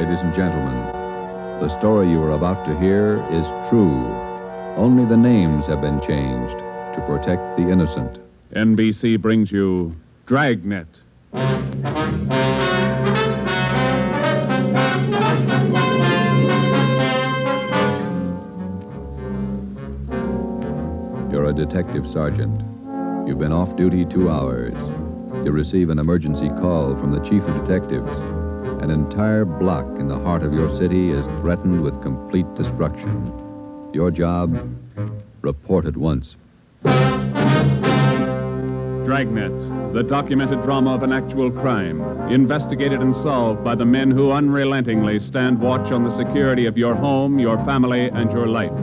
Ladies and gentlemen, the story you are about to hear is true. Only the names have been changed to protect the innocent. NBC brings you Dragnet. You're a detective sergeant. You've been off duty 2 hours. You receive an emergency call from the chief of detectives. An entire block in the heart of your city is threatened with complete destruction. Your job? Report at once. Dragnet, the documented drama of an actual crime, investigated and solved by the men who unrelentingly stand watch on the security of your home, your family, and your life.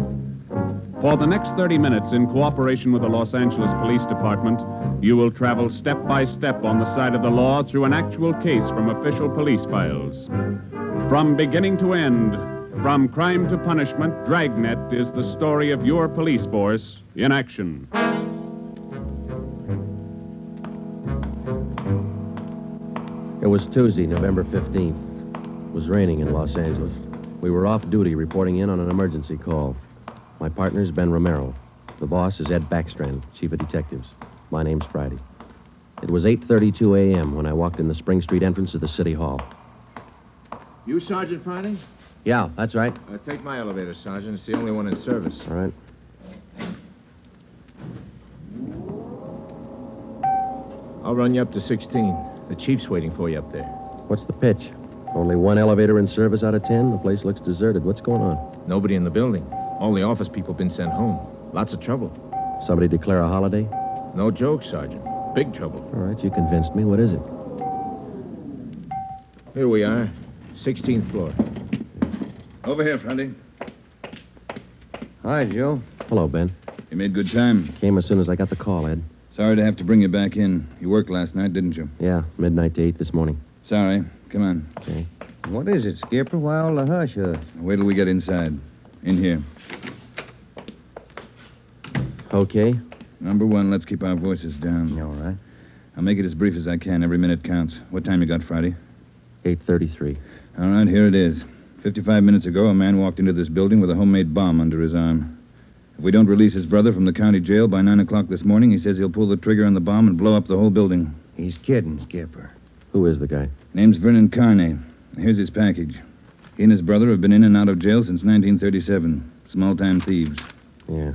For the next 30 minutes, in cooperation with the Los Angeles Police Department, you will travel step by step on the side of the law through an actual case from official police files. From beginning to end, from crime to punishment, Dragnet is the story of your police force in action. It was Tuesday, November 15th. It was raining in Los Angeles. We were off duty reporting in on an emergency call. My partner's Ben Romero. The boss is Ed Backstrand, chief of detectives. My name's Friday. It was 8:32 a.m. when I walked in the Spring Street entrance of the City Hall. You Sergeant Friday? Yeah, that's right. Take my elevator, Sergeant. It's the only one in service. All right. I'll run you up to 16. The chief's waiting for you up there. What's the pitch? Only one elevator in service out of 10? The place looks deserted. What's going on? Nobody in the building. All the office people been sent home. Lots of trouble. Somebody declare a holiday? No joke, Sergeant. Big trouble. All right, you convinced me. What is it? Here we are. 16th floor. Over here, Friday. Hi, Joe. Hello, Ben. You made good time. Came as soon as I got the call, Ed. Sorry to have to bring you back in. You worked last night, didn't you? Yeah, midnight to 8 this morning. Sorry. Come on. Okay. What is it, Skipper? Why all the hush-hush? Wait till we get inside. In here. Okay. Number one, let's keep our voices down. All right. I'll make it as brief as I can. Every minute counts. What time you got, Friday? 8:33. All right, here it is. 55 minutes ago, a man walked into this building with a homemade bomb under his arm. If we don't release his brother from the county jail by 9 o'clock this morning, he says he'll pull the trigger on the bomb and blow up the whole building. He's kidding, Skipper. Who is the guy? Name's Vernon Carney. Here's his package. He and his brother have been in and out of jail since 1937. Small-time thieves. Yeah.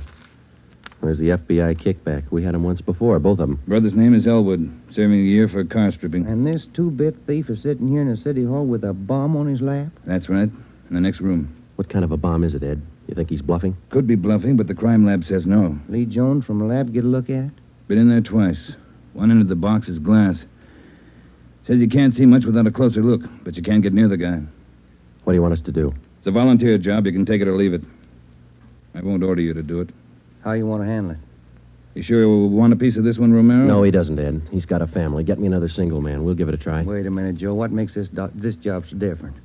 Where's the FBI kickback? We had him once before, both of them. Brother's name is Elwood, serving a year for car stripping. And this two-bit thief is sitting here in the city hall with a bomb on his lap? That's right. In the next room. What kind of a bomb is it, Ed? You think he's bluffing? Could be bluffing, but the crime lab says no. Lee Jones from the lab get a look at it? Been in there twice. One end of the box is glass. Says you can't see much without a closer look, but you can't get near the guy. What do you want us to do? It's a volunteer job. You can take it or leave it. I won't order you to do it. How you want to handle it? You sure you want a piece of this one, Romero? No, he doesn't, Ed. He's got a family. Get me another single man. We'll give it a try. Wait a minute, Joe. What makes this job so different?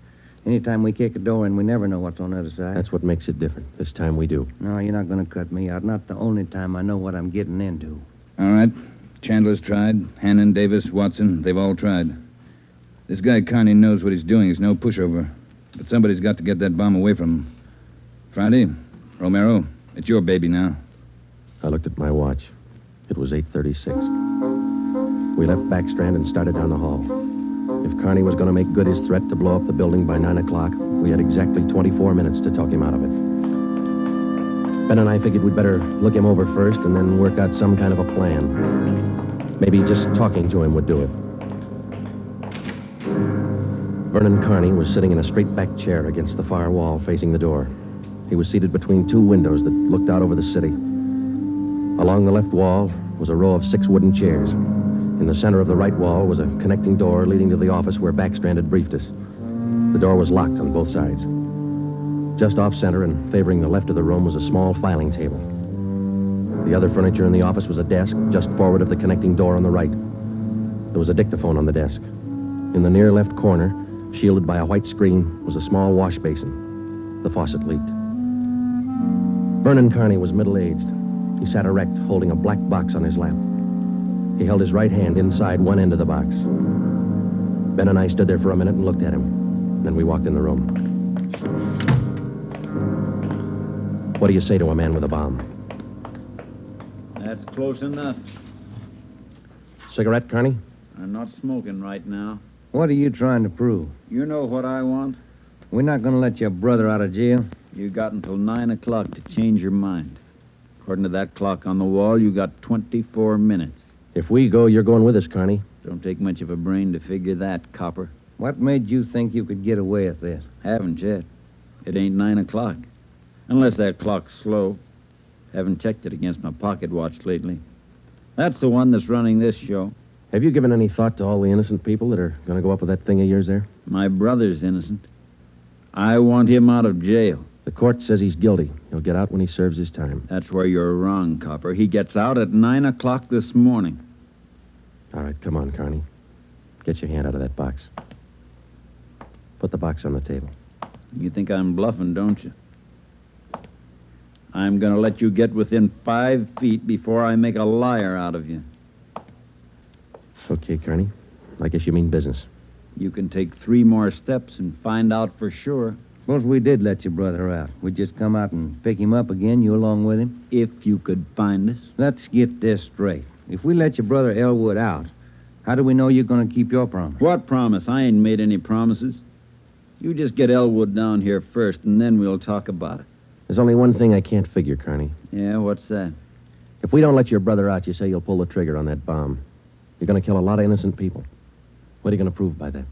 Anytime we kick a door in, we never know what's on the other side. That's what makes it different. This time we do. No, you're not going to cut me out. Not the only time I know what I'm getting into. All right. Chandler's tried. Hannon, Davis, Watson, they've all tried. This guy Carney knows what he's doing. He's no pushover. But somebody's got to get that bomb away from him. Friday, Romero, it's your baby now. I looked at my watch. It was 8:36. We left Backstrand and started down the hall. If Carney was going to make good his threat to blow up the building by 9 o'clock, we had exactly 24 minutes to talk him out of it. Ben and I figured we'd better look him over first and then work out some kind of a plan. Maybe just talking to him would do it. Vernon Carney was sitting in a straight-back chair against the far wall facing the door. He was seated between two windows that looked out over the city. Along the left wall was a row of 6 wooden chairs. In the center of the right wall was a connecting door leading to the office where Backstrand had briefed us. The door was locked on both sides. Just off-center and favoring the left of the room was a small filing table. The other furniture in the office was a desk just forward of the connecting door on the right. There was a dictaphone on the desk. In the near left corner, shielded by a white screen, was a small wash basin. The faucet leaked. Vernon Carney was middle-aged. He sat erect, holding a black box on his lap. He held his right hand inside one end of the box. Ben and I stood there for a minute and looked at him. Then we walked in the room. What do you say to a man with a bomb? That's close enough. Cigarette, Carney? I'm not smoking right now. What are you trying to prove? You know what I want? We're not going to let your brother out of jail. You got until 9 o'clock to change your mind. According to that clock on the wall, you got 24 minutes. If we go, you're going with us, Carney. Don't take much of a brain to figure that, copper. What made you think you could get away with this? Haven't yet. It ain't 9 o'clock. Unless that clock's slow. Haven't checked it against my pocket watch lately. That's the one that's running this show. Have you given any thought to all the innocent people that are going to go up with that thing of yours there? My brother's innocent. I want him out of jail. The court says he's guilty. He'll get out when he serves his time. That's where you're wrong, copper. He gets out at 9 o'clock this morning. All right, come on, Carney. Get your hand out of that box. Put the box on the table. You think I'm bluffing, don't you? I'm going to let you get within 5 feet before I make a liar out of you. Okay, Carney. I guess you mean business. You can take 3 more steps and find out for sure. Suppose we did let your brother out. We'd just come out and pick him up again, you along with him? If you could find us. Let's get this straight. If we let your brother Elwood out, how do we know you're going to keep your promise? What promise? I ain't made any promises. You just get Elwood down here first, and then we'll talk about it. There's only one thing I can't figure, Carney. Yeah, what's that? If we don't let your brother out, you say you'll pull the trigger on that bomb. You're going to kill a lot of innocent people. What are you going to prove by that?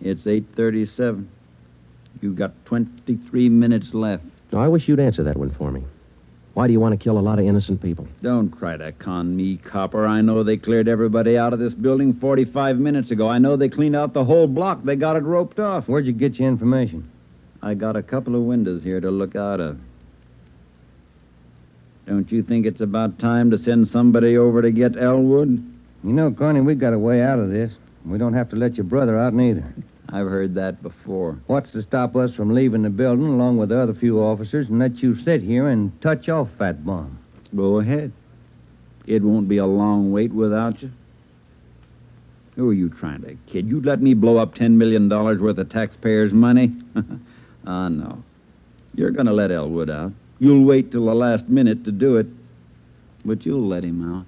It's 8:37. You've got 23 minutes left. No, I wish you'd answer that one for me. Why do you want to kill a lot of innocent people? Don't try to con me, copper. I know they cleared everybody out of this building 45 minutes ago. I know they cleaned out the whole block. They got it roped off. Where'd you get your information? I got a couple of windows here to look out of. Don't you think it's about time to send somebody over to get Elwood? You know, Carney, we got a way out of this. We don't have to let your brother out neither. I've heard that before. What's to stop us from leaving the building along with the other few officers and let you sit here and touch off that bomb? Go ahead. It won't be a long wait without you. Who are you trying to kid? You'd let me blow up $10 million worth of taxpayers' money? No. You're going to let Elwood out. You'll wait till the last minute to do it, but you'll let him out.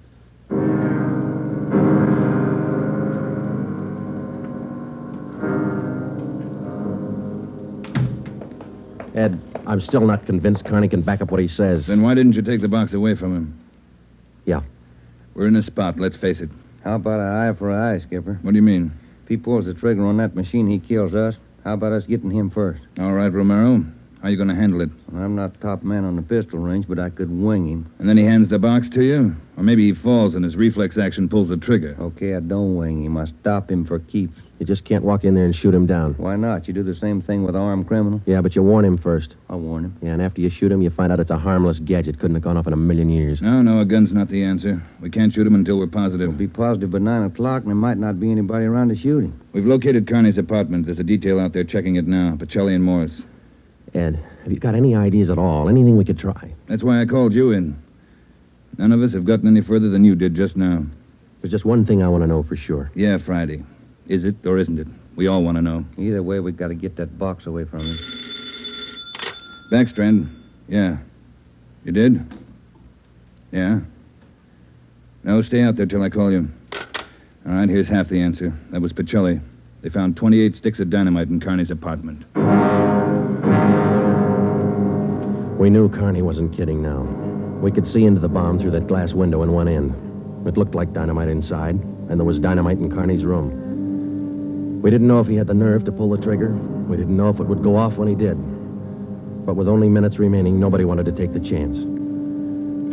Ed, I'm still not convinced Carney can back up what he says. Then why didn't you take the box away from him? Yeah. We're in a spot, let's face it. How about an eye for an eye, Skipper? What do you mean? If he pulls the trigger on that machine, he kills us. How about us getting him first? All right, Romero. How are you going to handle it? Well, I'm not top man on the pistol range, but I could wing him. And then he hands the box to you? Or maybe he falls and his reflex action pulls the trigger. Okay, I don't wing him. I stop him for keeps. You just can't walk in there and shoot him down. Why not? You do the same thing with an armed criminal. Yeah, but you warn him first. I'll warn him. Yeah, and after you shoot him, you find out it's a harmless gadget. Couldn't have gone off in a million years. No, a gun's not the answer. We can't shoot him until we're positive. We'll be positive by 9 o'clock, and there might not be anybody around to shoot him. We've located Carney's apartment. There's a detail out there checking it now. Pacelli and Morris. Ed, have you got any ideas at all? Anything we could try? That's why I called you in. None of us have gotten any further than you did just now. There's just one thing I want to know for sure. Yeah, Friday. Is it or isn't it? We all want to know. Either way, we've got to get that box away from him. Backstrand. Yeah. You did? Yeah. No, stay out there till I call you. All right, here's half the answer. That was Pacelli. They found 28 sticks of dynamite in Carney's apartment. We knew Carney wasn't kidding now. We could see into the bomb through that glass window in one end. It looked like dynamite inside, and there was dynamite in Carney's room. We didn't know if he had the nerve to pull the trigger. We didn't know if it would go off when he did. But with only minutes remaining, nobody wanted to take the chance.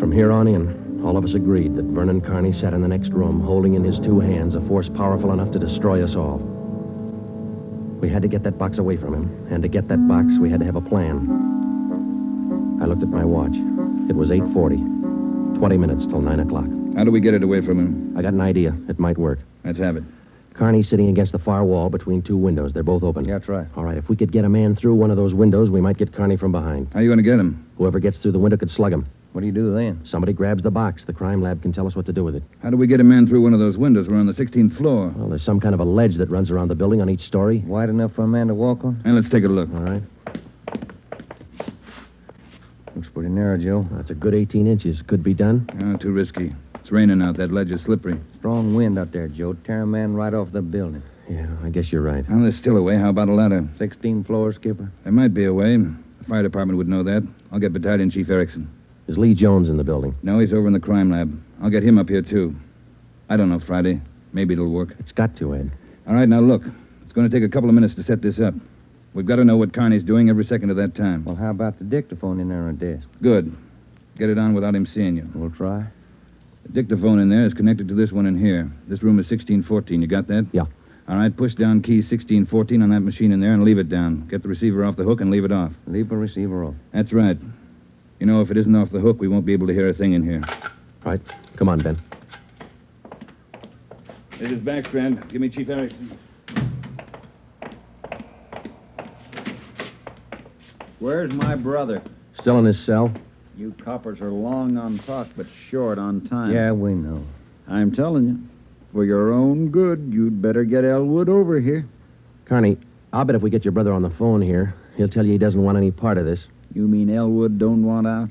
From here on in, all of us agreed that Vernon Carney sat in the next room, holding in his 2 hands a force powerful enough to destroy us all. We had to get that box away from him, and to get that box, we had to have a plan. I looked at my watch. It was 8:40. 20 minutes till 9 o'clock. How do we get it away from him? I got an idea. It might work. Let's have it. Carney's sitting against the far wall between 2 windows. They're both open. Yeah, that's right. All right, if we could get a man through one of those windows, we might get Carney from behind. How are you going to get him? Whoever gets through the window could slug him. What do you do then? Somebody grabs the box. The crime lab can tell us what to do with it. How do we get a man through one of those windows? We're on the 16th floor. Well, there's some kind of a ledge that runs around the building on each story. Wide enough for a man to walk on? Hey, let's take a look. All right. Looks pretty narrow, Joe. That's a good 18 inches. Could be done. Oh, too risky. It's raining out. That ledge is slippery. Strong wind out there, Joe. Tear a man right off the building. Yeah, I guess you're right. Well, there's still a way. How about a ladder? 16 floors, Skipper. There might be a way. The fire department would know that. I'll get Battalion Chief Erickson. Is Lee Jones in the building? No, he's over in the crime lab. I'll get him up here, too. I don't know, Friday. Maybe it'll work. It's got to, Ed. All right, now look. It's going to take a couple of minutes to set this up. We've got to know what Carney's doing every second of that time. Well, how about the dictaphone in there on the desk? Good. Get it on without him seeing you. We'll try. The dictaphone in there is connected to this one in here. This room is 1614. You got that? Yeah. All right, push down key 1614 on that machine in there and leave it down. Get the receiver off the hook and leave it off. Leave the receiver off. That's right. You know, if it isn't off the hook, we won't be able to hear a thing in here. Right. Come on, Ben. This is Backstrand. Give me Chief Erickson. Where's my brother? Still in his cell? You coppers are long on talk, but short on time. Yeah, we know. I'm telling you, for your own good, you'd better get Elwood over here. Carney, I'll bet if we get your brother on the phone here, he'll tell you he doesn't want any part of this. You mean Elwood don't want out?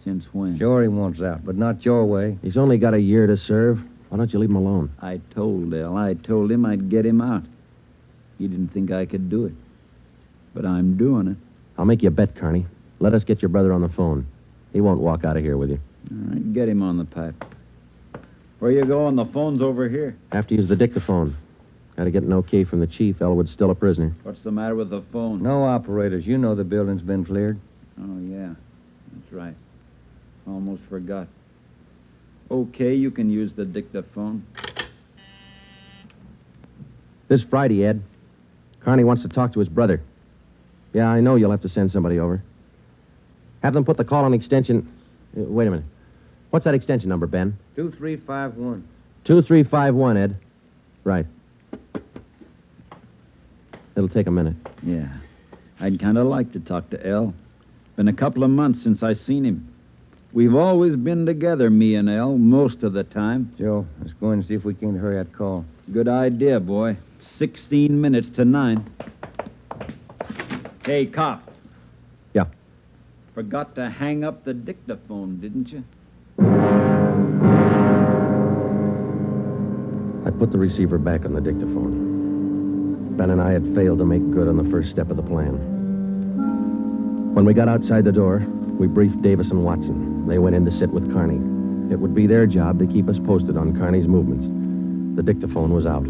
Since when? Sure he wants out, but not your way. He's only got a year to serve. Why don't you leave him alone? I told him I'd get him out. He didn't think I could do it. But I'm doing it. I'll make you a bet, Carney. Let us get your brother on the phone. He won't walk out of here with you. All right, get him on the pipe. Where you going? The phone's over here. Have to use the dictaphone. Got to get an okay from the chief. Elwood's still a prisoner. What's the matter with the phone? No operators. You know the building's been cleared. Oh, yeah. That's right. Almost forgot. Okay, you can use the dictaphone. This Friday, Ed. Carney wants to talk to his brother. Yeah, I know you'll have to send somebody over. Have them put the call on extension... wait a minute. What's that extension number, Ben? 2351. 2351, Ed. Right. It'll take a minute. Yeah. I'd kind of like to talk to El. Been a couple of months since I seen him. We've always been together, me and El, most of the time. Joe, let's go in and see if we can hurry that call. Good idea, boy. 16 minutes to 9. Hey, cop. Yeah. Forgot to hang up the dictaphone, didn't you? I put the receiver back on the dictaphone. Ben and I had failed to make good on the first step of the plan. When we got outside the door, we briefed Davis and Watson. They went in to sit with Carney. It would be their job to keep us posted on Carney's movements. The dictaphone was out.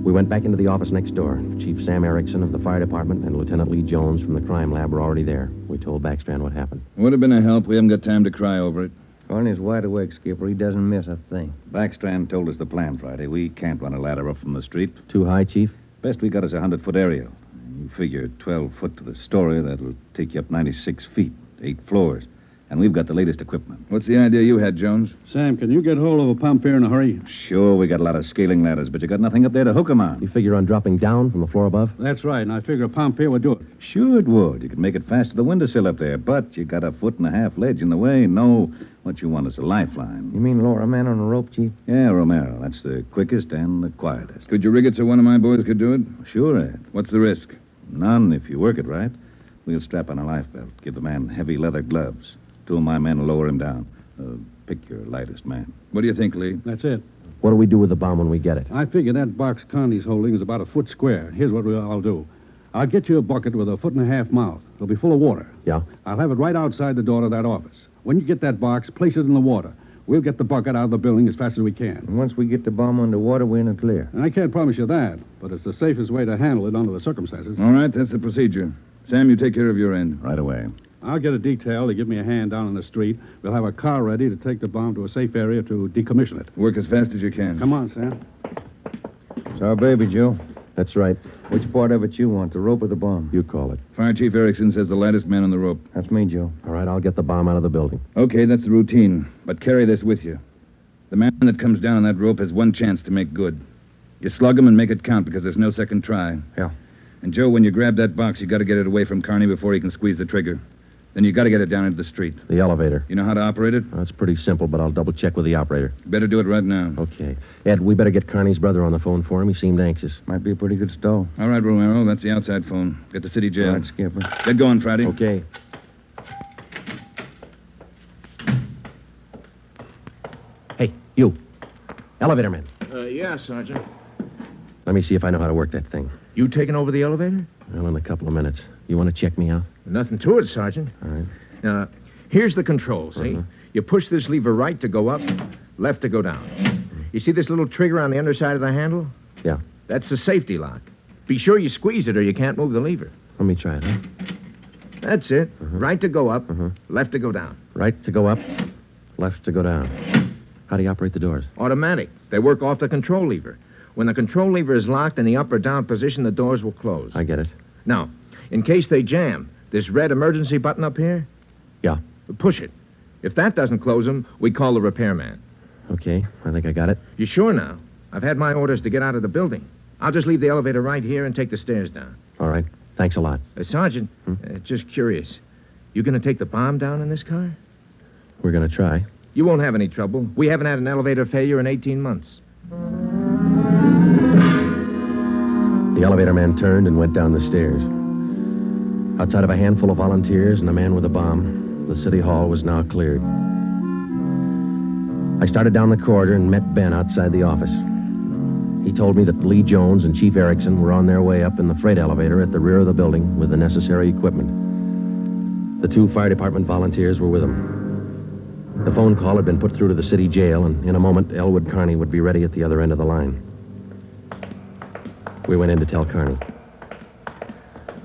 We went back into the office next door. Chief Sam Erickson of the fire department and Lieutenant Lee Jones from the crime lab were already there. We told Backstrand what happened. Would have been a help. We haven't got time to cry over it. Carney's wide awake, Skipper. He doesn't miss a thing. Backstrand told us the plan Friday. We can't run a ladder up from the street. Too high, Chief? Best we got is a 100-foot aerial. You figure 12 foot to the story, that'll take you up 96 feet, 8 floors. And we've got the latest equipment. What's the idea you had, Jones? Sam, can you get hold of a pump here in a hurry? Sure, we got a lot of scaling ladders, but you got nothing up there to hook 'em on. You figure on dropping down from the floor above? That's right, and I figure a pump here would do it. Sure it would. You could make it fast to the windowsill up there, but you got a 1.5 ledge in the way. No, what you want is a lifeline. You mean lower a man on a rope, Chief? Yeah, Romero. That's the quickest and the quietest. Could you rig it so one of my boys could do it? Sure, Ed. What's the risk? None if you work it right. We'll strap on a life belt. Give the man heavy leather gloves. 2 of my men will lower him down. Pick your lightest man. What do you think, Lee? That's it. What do we do with the bomb when we get it? I figure that box Connie's holding is about a foot square. Here's what I'll do. I'll get you a bucket with a 1.5 foot mouth. It'll be full of water. Yeah? I'll have it right outside the door to that office. When you get that box, place it in the water. We'll get the bucket out of the building as fast as we can. And once we get the bomb underwater, we're in the clear. And I can't promise you that, but it's the safest way to handle it under the circumstances. All right, that's the procedure. Sam, you take care of your end. Right away. I'll get a detail to give me a hand down on the street. We'll have a car ready to take the bomb to a safe area to decommission it. Work as fast as you can. Come on, Sam. It's our baby, Joe. That's right. Which part of it you want, the rope or the bomb? You call it. Fire Chief Erickson says the lightest man on the rope. That's me, Joe. All right, I'll get the bomb out of the building. Okay, that's the routine. But carry this with you. The man that comes down on that rope has one chance to make good. You slug him and make it count because there's no second try. Yeah. And, Joe, when you grab that box, you got to get it away from Carney before he can squeeze the trigger. Then you got to get it down into the street. The elevator. You know how to operate it? Well, that's pretty simple, but I'll double-check with the operator. Better do it right now. Okay. Ed, we better get Carney's brother on the phone for him. He seemed anxious. Might be a pretty good stall. All right, Romero. That's the outside phone. Get the city jail. All right, Skipper. Get going, Friday. Okay. Hey, you. Elevator man. Yeah, Sergeant. Let me see if I know how to work that thing. You taking over the elevator? Well, in a couple of minutes. You want to check me out? Nothing to it, Sergeant. All right. Now, here's the control, see? You push this lever right to go up, left to go down. You see this little trigger on the underside of the handle? Yeah. That's the safety lock. Be sure you squeeze it or you can't move the lever. Let me try it, huh? That's it. Right to go up, left to go down. Right to go up, left to go down. How do you operate the doors? Automatic. They work off the control lever. When the control lever is locked in the up or down position, the doors will close. I get it. Now, in case they jam, this red emergency button up here? Yeah. Push it. If that doesn't close them, we call the repairman. Okay, I think I got it. You sure now? I've had my orders to get out of the building. I'll just leave the elevator right here and take the stairs down. All right. Thanks a lot. Sergeant, just curious. You going to take the bomb down in this car? We're going to try. You won't have any trouble. We haven't had an elevator failure in 18 months. The elevator man turned and went down the stairs. Outside of a handful of volunteers and a man with a bomb, the city hall was now cleared. I started down the corridor and met Ben outside the office. He told me that Lee Jones and Chief Erickson were on their way up in the freight elevator at the rear of the building with the necessary equipment. The 2 fire department volunteers were with them. The phone call had been put through to the city jail, and in a moment, Elwood Carney would be ready at the other end of the line. We went in to tell Carney.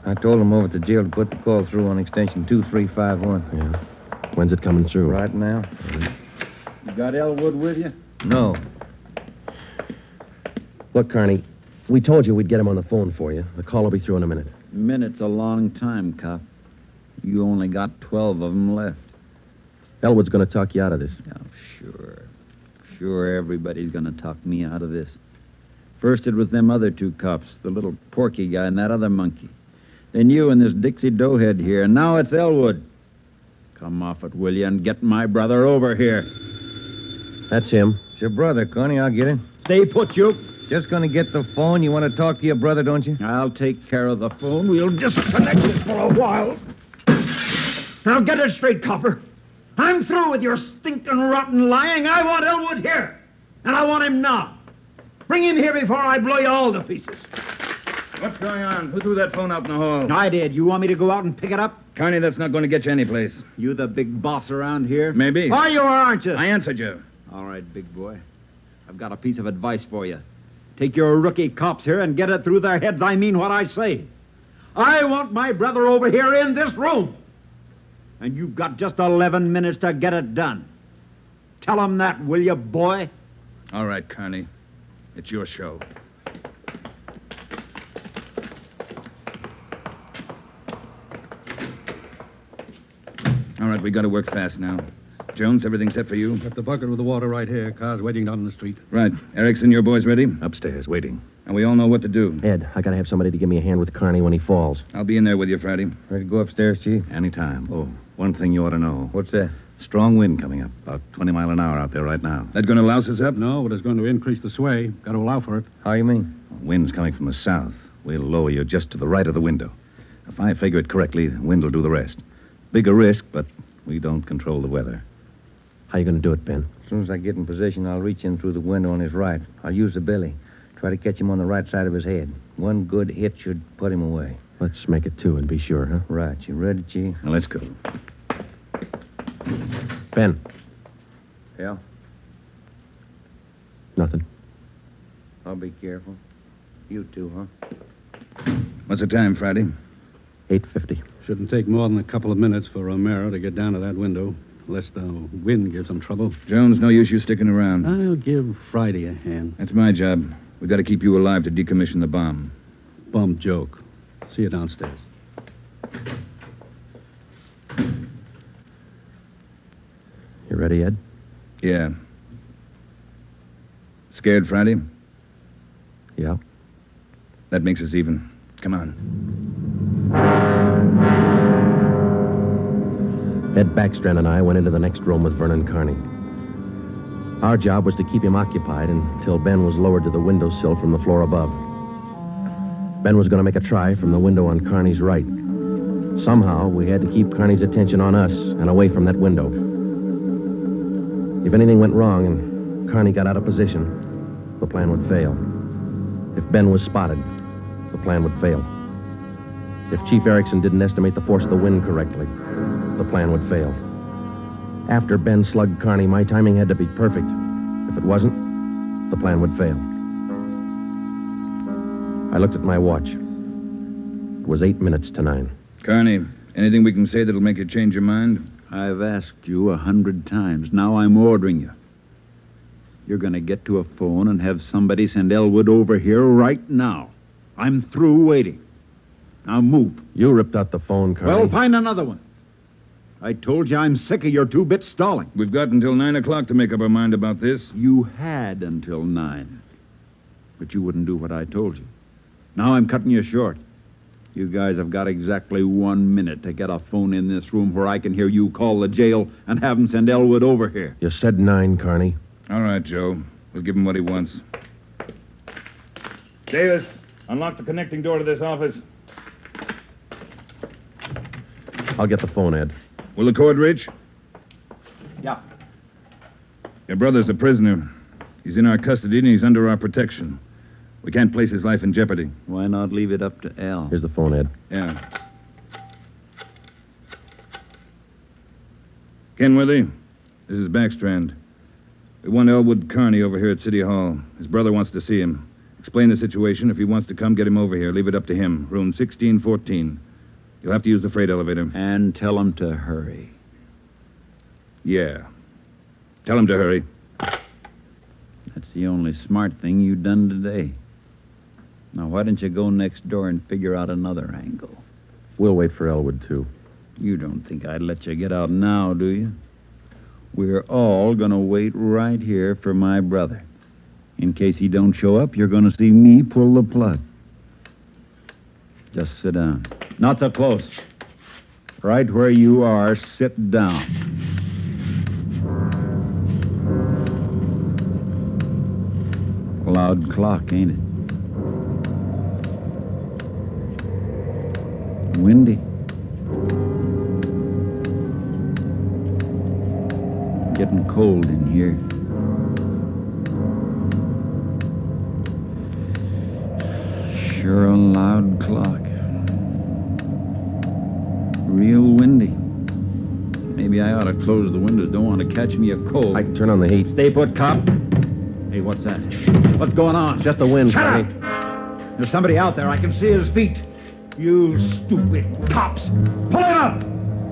I told him over at the jail to put the call through on extension 2351. Yeah. When's it coming through? Right now? You got Elwood with you? No. Look, Carney, we told you we'd get him on the phone for you. The call will be through in a minute. Minute's a long time, cop. You only got 12 of them left. Elwood's going to talk you out of this. Oh, sure. Sure, everybody's going to talk me out of this. First it was them other 2 cops, the little Porky guy and that other monkey. Then you and this Dixie Doughhead here, and now it's Elwood. Come off it, will you, and get my brother over here. That's him. It's your brother, Connie. I'll get him. Stay put, you. Just gonna get the phone. You want to talk to your brother, don't you? I'll take care of the phone. We'll disconnect it for a while. Now get it straight, copper. I'm through with your stinking rotten lying. I want Elwood here. And I want him now. Bring him here before I blow you all to pieces. What's going on? Who threw that phone out in the hall? I did. You want me to go out and pick it up? Carney, that's not going to get you anyplace. You the big boss around here? Maybe. Are you or aren't you? I answered you. All right, big boy. I've got a piece of advice for you. Take your rookie cops here and get it through their heads I mean what I say. I want my brother over here in this room. And you've got just 11 minutes to get it done. Tell him that, will you, boy? All right, Carney. It's your show. All right, we got to work fast now. Jones, everything set for you? Got the bucket with the water right here. Car's waiting down the street. Right. Erickson, your boys ready? Upstairs, waiting. And we all know what to do. Ed, I got to have somebody to give me a hand with Carney when he falls. I'll be in there with you Friday. Ready to go upstairs, Chief? Anytime. Oh, one thing you ought to know. What's that? Strong wind coming up, about 20 mile an hour out there right now. That going to louse us up? No, but it's going to increase the sway. Got to allow for it. How you mean? Wind's coming from the south. We'll lower you just to the right of the window. If I figure it correctly, the wind will do the rest. Bigger risk, but we don't control the weather. How you going to do it, Ben? As soon as I get in position, I'll reach in through the window on his right. I'll use the billy. Try to catch him on the right side of his head. One good hit should put him away. Let's make it 2 and be sure, huh? Right. You ready, Chief? Now, let's go. Ben. Yeah? Nothing. I'll be careful. You too, huh? What's the time, Friday? 8:50. Shouldn't take more than a couple of minutes for Romero to get down to that window, lest the wind gives him trouble. Jones, no use you sticking around. I'll give Friday a hand. That's my job. We've got to keep you alive to decommission the bomb. Bum joke. See you downstairs. You ready, Ed? Yeah. Scared, Friday? Yeah. That makes us even. Come on. Ed Backstrand and I went into the next room with Vernon Carney. Our job was to keep him occupied until Ben was lowered to the windowsill from the floor above. Ben was going to make a try from the window on Carney's right. Somehow, we had to keep Carney's attention on us and away from that window. If anything went wrong and Carney got out of position, the plan would fail. If Ben was spotted, the plan would fail. If Chief Erickson didn't estimate the force of the wind correctly, the plan would fail. After Ben slugged Carney, my timing had to be perfect. If it wasn't, the plan would fail. I looked at my watch. It was 8 minutes to 9. Carney, anything we can say that'll make you change your mind? I've asked you 100 times. Now I'm ordering you. You're going to get to a phone and have somebody send Elwood over here right now. I'm through waiting. Now move. You ripped out the phone, Carney. Well, find another one. I told you I'm sick of your two-bit stalling. We've got until 9 o'clock to make up our mind about this. You had until 9. But you wouldn't do what I told you. Now I'm cutting you short. You guys have got exactly 1 minute to get a phone in this room where I can hear you call the jail and have them send Elwood over here. You said 9, Carney. All right, Joe. We'll give him what he wants. Davis, unlock the connecting door to this office. I'll get the phone, Ed. Will the cord reach? Yeah. Your brother's a prisoner. He's in our custody and he's under our protection. We can't place his life in jeopardy. Why not leave it up to Al? Here's the phone, Ed. Yeah. Kenworthy, this is Backstrand. We want Elwood Carney over here at City Hall. His brother wants to see him. Explain the situation. If he wants to come, get him over here. Leave it up to him. Room 1614. You'll have to use the freight elevator. And tell him to hurry. Yeah. Tell him to hurry. That's the only smart thing you've done today. Now, why don't you go next door and figure out another angle? We'll wait for Elwood, too. You don't think I'd let you get out now, do you? We're all going to wait right here for my brother. In case he don't show up, you're going to see me pull the plug. Just sit down. Not so close. Right where you are, sit down. Loud clock, ain't it? Windy. Getting cold in here. Sure a loud clock. Real windy. Maybe I ought to close the windows. Don't want to catch me a cold. I can turn on the heat. Stay put, cop. Hey, what's that? What's going on? Just the wind, Shut Carney. up! There's somebody out there. I can see his feet. You stupid cops. Pull him up!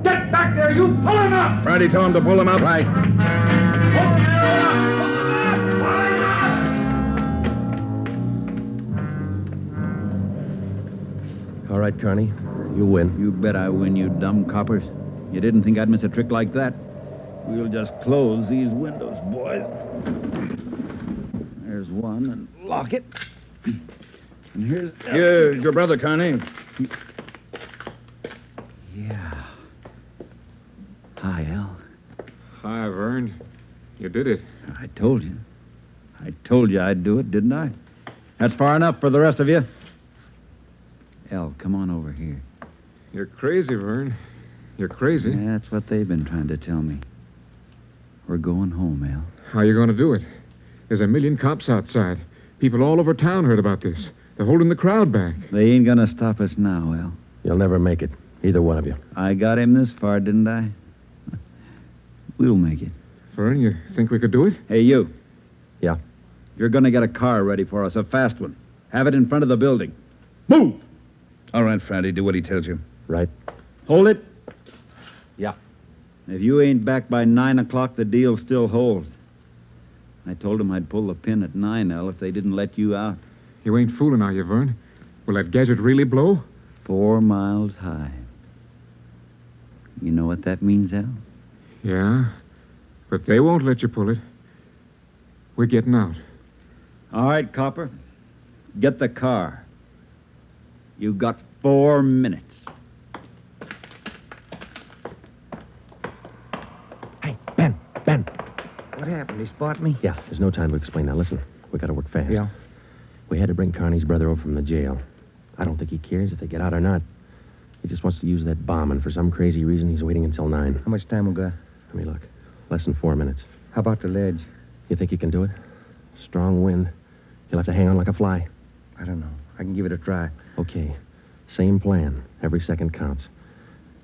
Get back there, you! Pull him up! Friday told him to pull him up. Right. Pull him up! Pull him up! All right, Carney. You win. You bet I win, you dumb coppers. You didn't think I'd miss a trick like that? We'll just close these windows, boys. There's one, and lock it. And here's... Here's your brother, Carney. Yeah. Hi, Al. Hi, Vern. You did it. I told you. I told you I'd do it, didn't I? That's far enough for the rest of you. Al, come on over here. You're crazy, Vern. You're crazy. That's what they've been trying to tell me. We're going home, Al. How are you going to do it? There's a million cops outside. People all over town heard about this. They're holding the crowd back. They ain't gonna stop us now, Al. You'll never make it. Either one of you. I got him this far, didn't I? We'll make it. Vern, you think we could do it? Hey, you. Yeah. You're gonna get a car ready for us, a fast one. Have it in front of the building. Move! All right, Friday, do what he tells you. Right. Hold it. Yeah. If you ain't back by 9 o'clock, the deal still holds. I told him I'd pull the pin at 9, Al, if they didn't let you out. You ain't fooling, are you, Vern? Will that gadget really blow? 4 miles high. You know what that means, Al? Yeah, but they won't let you pull it. We're getting out. All right, copper. Get the car. You got 4 minutes. What happened? He spot me? Yeah, there's no time to explain now. Listen, we gotta work fast. Yeah. We had to bring Carney's brother over from the jail. I don't think he cares if they get out or not. He just wants to use that bomb, and for some crazy reason, he's waiting until 9. How much time we got? Let me look. Less than 4 minutes. How about the ledge? You think you can do it? Strong wind. You'll have to hang on like a fly. I don't know. I can give it a try. Okay. Same plan. Every second counts.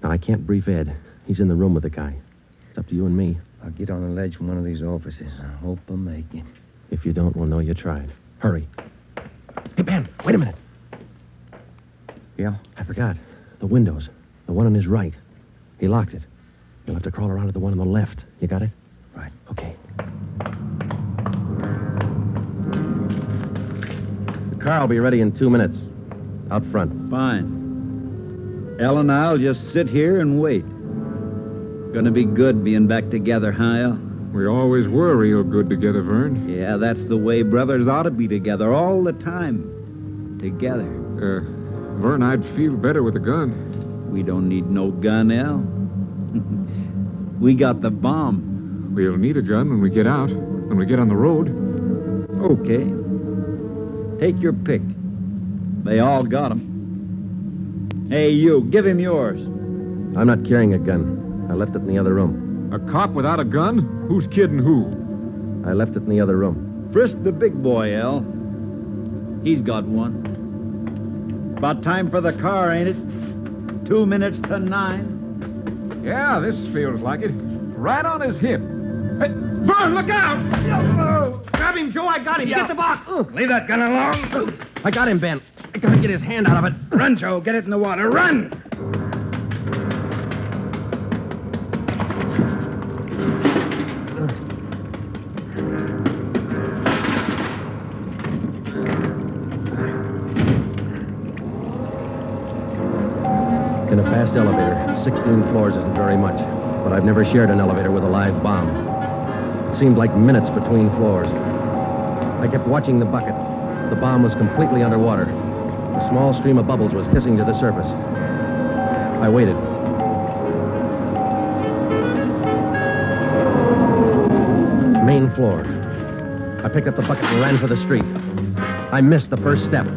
Now, I can't brief Ed. He's in the room with the guy. It's up to you and me. I'll get on the ledge from one of these offices. I hope I make it. If you don't, we'll know you tried. Hurry. Hey, Ben, wait a minute. Yeah? I forgot. The windows. The one on his right. He locked it. You'll have to crawl around to the one on the left. You got it? Right. Okay. The car will be ready in 2 minutes. Out front. Fine. Elle and I'll just sit here and wait. Gonna be good being back together, huh, Elle? We always were real good together, Vern. Yeah, that's the way brothers ought to be together all the time. Together. Vern, I'd feel better with a gun. We don't need no gun, Elle. We got the bomb. We'll need a gun when we get out, when we get on the road. Okay. Take your pick. They all got 'em. Hey, you, give him yours. I'm not carrying a gun. I left it in the other room. A cop without a gun? Who's kidding who? I left it in the other room. Frisk the big boy, Elle. He's got one. About time for the car, ain't it? 2 minutes to 9. Yeah, this feels like it. Right on his hip. Hey, Vern, look out! Grab him, Joe. I got him. Get the box. Leave that gun alone. I got him, Ben. I gotta get his hand out of it. Run, Joe. Get it in the water. Run! In a fast elevator, 16 floors isn't very much, but I've never shared an elevator with a live bomb. It seemed like minutes between floors. I kept watching the bucket. The bomb was completely underwater. A small stream of bubbles was hissing to the surface. I waited. Main floor. I picked up the bucket and ran for the street. I missed the first step.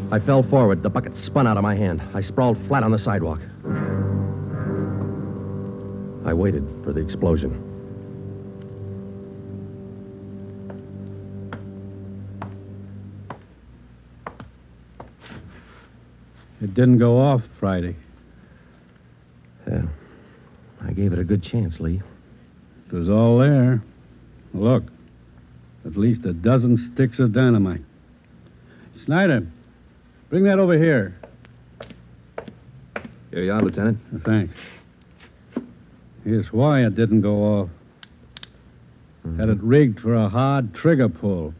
I fell forward. The bucket spun out of my hand. I sprawled flat on the sidewalk. I waited for the explosion. It didn't go off Friday. I gave it a good chance, Lee. It was all there. Look, at least a dozen sticks of dynamite. Snyder, bring that over here. Here you are, Lieutenant. Thanks. Here's why it didn't go off. Had it rigged for a hard trigger pull.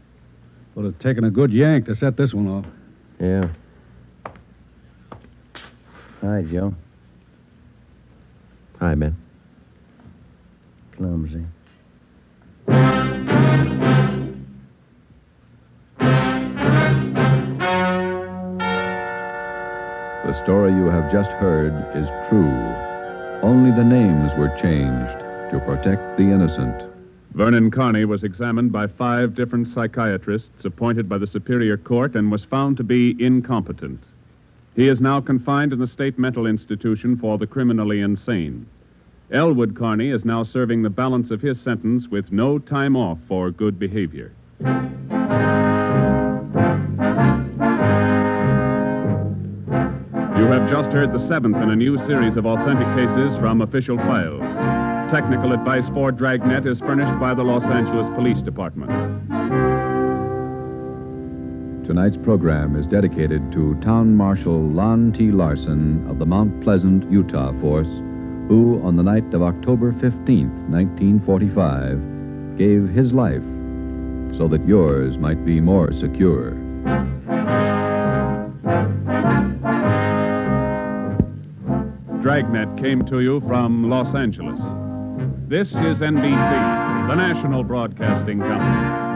Would have taken a good yank to set this one off. Yeah. Hi, Joe. Hi, Ben. Clumsy. The story you have just heard is true. Only the names were changed to protect the innocent. Vernon Carney was examined by 5 different psychiatrists appointed by the Superior Court and was found to be incompetent. He is now confined in the state mental institution for the criminally insane. Elwood Carney is now serving the balance of his sentence with no time off for good behavior. You have just heard the 7th in a new series of authentic cases from official files. Technical advice for Dragnet is furnished by the Los Angeles Police Department. Tonight's program is dedicated to Town Marshal Lon T. Larson of the Mount Pleasant, Utah force, who, on the night of October 15th, 1945, gave his life so that yours might be more secure. Dragnet came to you from Los Angeles. This is NBC, the national broadcasting company.